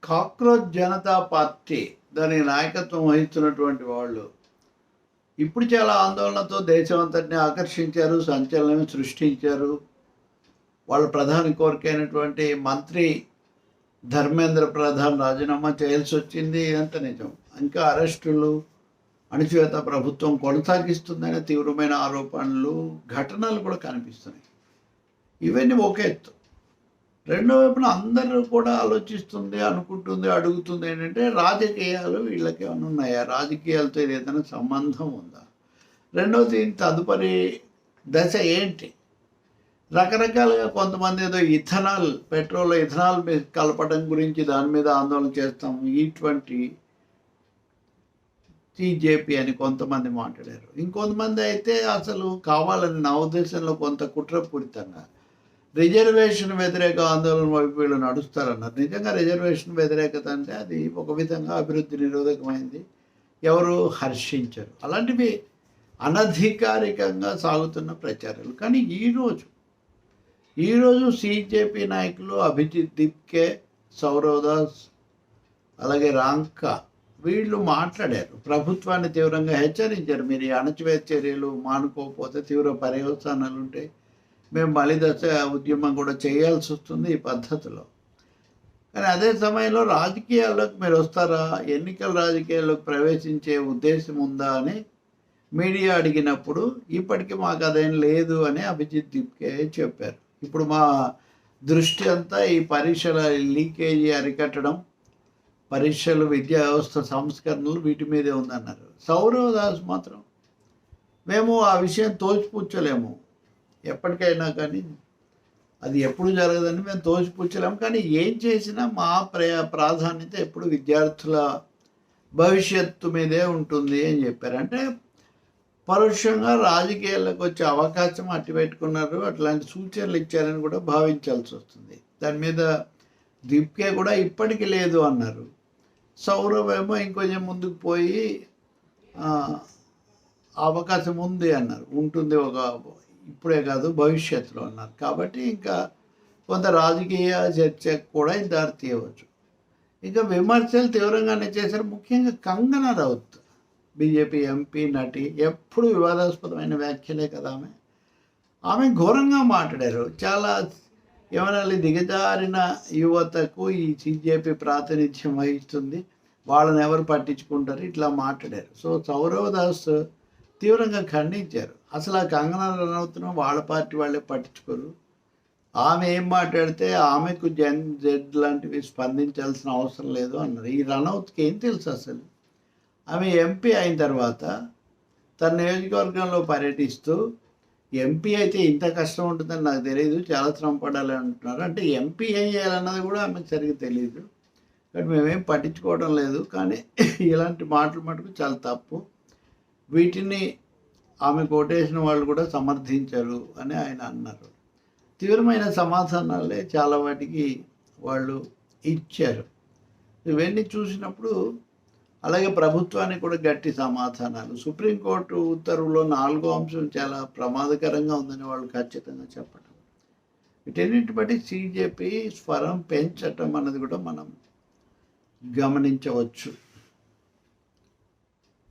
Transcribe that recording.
Cockroach Janata party దానికి నాయకత్వం వహిస్తున్నటువంటి వాళ్ళు ఇప్పుడు చాలా ఆందోళనతో దేశమంతటిని ఆకర్షించారు, సంచలనం సృష్టించారు. వాళ్ళ ప్రధాన కోరికైనటువంటి మంత్రి ధర్మేంద్ర ప్రధాన్ రాజీనామా చేయాల్సి వచ్చింది. ఇదంతా నిజం. ఇంకా అరెస్టులు, అణచివేత ప్రభుత్వం కొనసాగిస్తుందనే తీవ్రమైన ఆరోపణలు, ఘటనలు కూడా కనిపిస్తున్నాయి. ఇవన్నీ ఒక ఎత్తు. రెండో వైపున అందరూ కూడా ఆలోచిస్తుంది, అనుకుంటుంది, అడుగుతుంది ఏంటంటే రాజకీయాలు వీళ్ళకి ఏమైనా ఉన్నాయా, రాజకీయాలతో ఇది ఏదైనా సంబంధం ఉందా, రెండవది తదుపరి దశ ఏంటి. రకరకాలుగా కొంతమంది ఏదో పెట్రోల్ ఇథనాల్ కలపడం గురించి దాని మీద ఆందోళన చేస్తాం, ఇటువంటి టీజేపీ అని కొంతమంది మాట్లాడారు. ఇంకొంతమంది అయితే అసలు కావాలని నా ఉద్దేశంలో కొంత కుట్రపూరితంగా రిజర్వేషన్ వ్యతిరేక ఆందోళన వైపు వీళ్ళు నడుస్తారన్నారు. నిజంగా రిజర్వేషన్ వ్యతిరేకత అంటే అది ఒక విధంగా అభివృద్ధి నిరోధకమైంది, ఎవరు హర్షించరు. అలాంటివి అనధికారికంగా సాగుతున్న ప్రచారాలు. కానీ ఈరోజు సిజేపీ నాయకులు అభిజిత్ దిప్కే, సౌరవ్ దాస్, అలాగే రాంకా వీళ్ళు మాట్లాడారు. ప్రభుత్వాన్ని తీవ్రంగా హెచ్చరించారు. మీరు ఈ అణచివేత చర్యలు మానుకోకపోతే తీవ్ర పర్యవసానాలు ఉంటాయి, మేము బలిదశ ఉద్యమం కూడా చేయాల్సి వస్తుంది ఈ పద్ధతిలో. కానీ అదే సమయంలో రాజకీయాల్లోకి మీరు వస్తారా, ఎన్నికల రాజకీయాల్లోకి ప్రవేశించే ఉద్దేశం ఉందా అని మీడియా అడిగినప్పుడు ఇప్పటికీ మాకు అదేం లేదు అని అభిజిత్ దిప్కే చెప్పారు. ఇప్పుడు మా దృష్టి అంతా ఈ పరీక్షల లీకేజీ అరికట్టడం, పరీక్షలు, విద్యా వ్యవస్థ సంస్కరణలు వీటి మీదే ఉందన్నారు. సౌరవ్ దాస్ మాత్రం మేము ఆ విషయం తోచిపుచ్చలేము, ఎప్పటికైనా కానీ అది ఎప్పుడు జరగదని మేము తోచిపుచ్చలేము, కానీ ఏం చేసినా మా ప్రాధాన్యత ఎప్పుడు విద్యార్థుల భవిష్యత్తు మీదే ఉంటుంది అని చెప్పారు. అంటే పరోక్షంగా రాజకీయాల్లోకి వచ్చే అవకాశం అట్టి పెట్టుకున్నారు, అట్లాంటి సూచనలు ఇచ్చారని కూడా భావించాల్సి వస్తుంది. దాని మీద దీప్కే కూడా ఇప్పటికీ లేదు అన్నారు. సౌరవ్ ఏమో ఇంకొంచెం ముందుకు పోయి అవకాశం ఉంది అన్నారు, ఉంటుంది ఇప్పుడే కాదు భవిష్యత్తులో అన్నారు. కాబట్టి ఇంకా కొంత రాజకీయ చర్చ కూడా దారి తీయవచ్చు. ఇంకా విమర్శలు తీవ్రంగానే చేశారు. ముఖ్యంగా కంగనా రౌత్, బీజేపీ ఎంపీ, నటి, ఎప్పుడు వివాదాస్పదమైన వ్యాఖ్యలే కదా ఆమె ఘోరంగా మాట్లాడారు. చాలా ఏమైనా దిగజారిన యువతకు ఈ సిజేపీ ప్రాతినిధ్యం వహిస్తుంది, వాళ్ళని ఎవరు పట్టించుకుంటారు, ఇట్లా మాట్లాడారు. సో సౌరవ్ దాస్ తీవ్రంగా ఖండించారు. అసలు ఆ కంగనా రనౌత్ను వాళ్ళ పార్టీ వాళ్ళే పట్టించుకోరు, ఆమె ఏం మాట్లాడితే ఆమెకు జెడ్ లాంటివి స్పందించాల్సిన అవసరం లేదు అన్నారు. ఈ రనౌత్కి ఏం తెలుసు అసలు? ఆమె ఎంపీ అయిన తర్వాత తన నియోజకవర్గంలో పర్యటిస్తూ, ఎంపీ అయితే ఇంత కష్టం ఉంటుందని నాకు తెలియదు, చాలా శ్రమ పడాలి అంటున్నారు. అంటే ఎంపీ ఏం చేయాలన్నది కూడా ఆమెకు సరిగ్గా తెలియదు, కానీ మేమేం పట్టించుకోవడం లేదు. కానీ ఇలాంటి మాటలు మటుకు చాలా తప్పు, వీటిని ఆమె కోటేసిన వాళ్ళు కూడా సమర్థించరు అని ఆయన అన్నారు. తీవ్రమైన సమాధానాలే చాలా వాటికి వాళ్ళు ఇచ్చారు. ఇవన్నీ చూసినప్పుడు అలాగే ప్రభుత్వానికి కూడా గట్టి సమాధానాలు. సుప్రీంకోర్టు ఉత్తర్వులో 4వ అంశం చాలా ప్రమాదకరంగా ఉందని వాళ్ళు ఖచ్చితంగా చెప్పడం, వీటన్నిటి బట్టి సిజేపీ స్వరం పెంచటం అన్నది కూడా మనం గమనించవచ్చు.